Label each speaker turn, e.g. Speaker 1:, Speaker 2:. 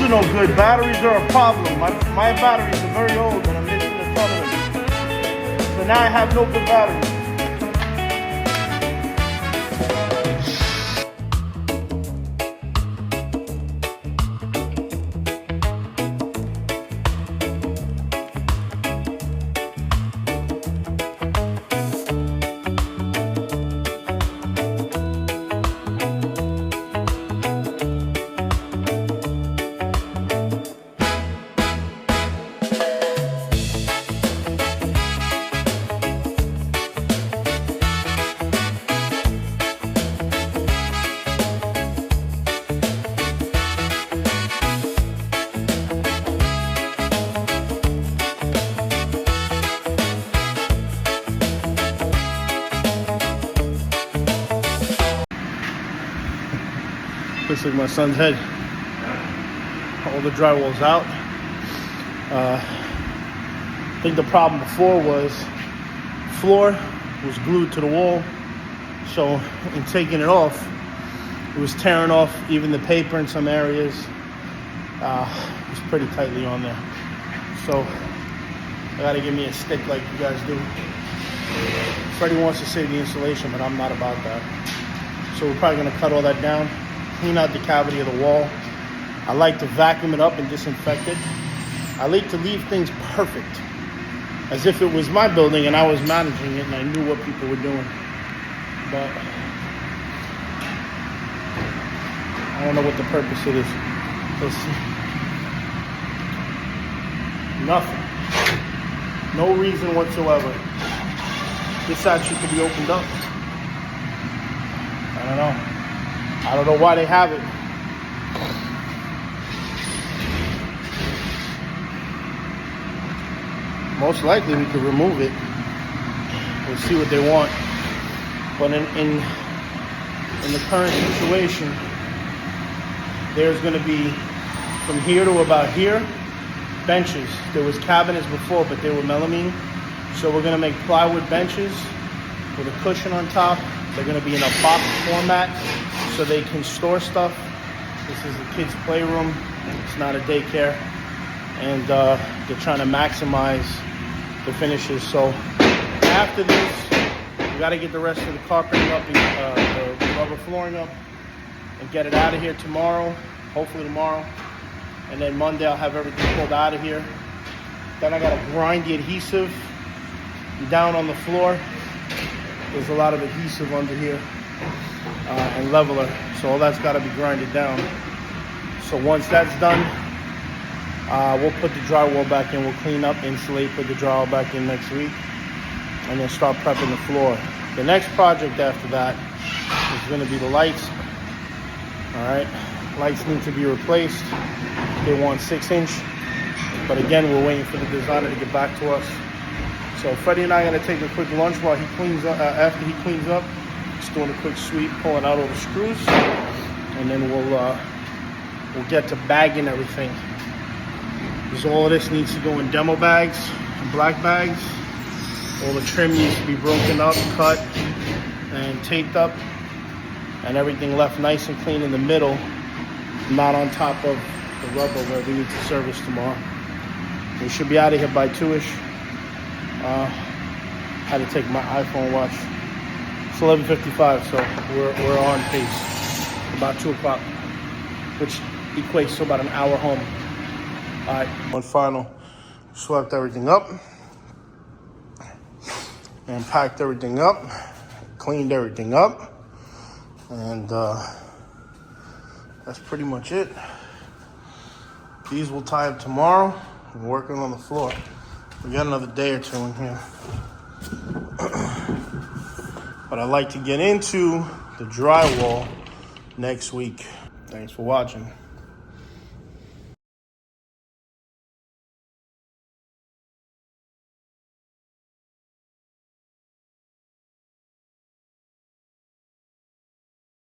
Speaker 1: are no good. Batteries are a problem. My batteries are very old and I'm missing a ton of them. So now I have no good batteries. Looks like my son's head. All the drywall's out. I think the problem before was floor was glued to the wall. So in taking it off, it was tearing off even the paper in some areas. It was pretty tightly on there. So I gotta give me a stick like you guys do. Freddie wants to save the insulation, but I'm not about that. So we're probably gonna cut all that down, clean out the cavity of the wall. I like to vacuum it up and disinfect it. I like to leave things perfect, as if it was my building and I was managing it and I knew what people were doing. But I don't know what the purpose it is. Nothing. No reason whatsoever. This actually could be opened up. I don't know why they have it. Most likely we could remove it. We'll see what they want. But in the current situation, there's going to be from here to about here benches. There was cabinets before, but they were melamine. So we're going to make plywood benches with a cushion on top. They're going to be in a box format so they can store stuff. This is a kid's playroom. It's not a daycare. And they're trying to maximize the finishes. So after this, we got to get the rest of the carpeting up and the rubber flooring up and get it out of here tomorrow, hopefully tomorrow. And then Monday I'll have everything pulled out of here. Then I got to grind the adhesive down on the floor. There's a lot of adhesive under here and leveler. So all that's got to be grinded down. So once that's done, we'll put the drywall back in. We'll clean up, insulate, put the drywall back in next week, and then start prepping the floor. The next project after that is going to be the lights. All right, lights need to be replaced. They want 6-inch, but again, we're waiting for the designer to get back to us. So Freddie and I are going to take a quick lunch while he cleans up. After he cleans up, just doing a quick sweep, pulling out all the screws, and then we'll get to bagging everything. Because all of this needs to go in demo bags, black bags. All the trim needs to be broken up, cut, and taped up, and everything left nice and clean in the middle, not on top of the rubber where we need to service tomorrow. We should be out of here by 2-ish. Had to take my iPhone watch. It's 11:55, so we're on pace. About 2 o'clock, which equates to about an hour home. All right, one final. Swept everything up and packed everything up, cleaned everything up, and that's pretty much it. These will tie up tomorrow. I'm working on the floor. We got another day or two in here. But I'd like to get into the drywall next week. Thanks for watching.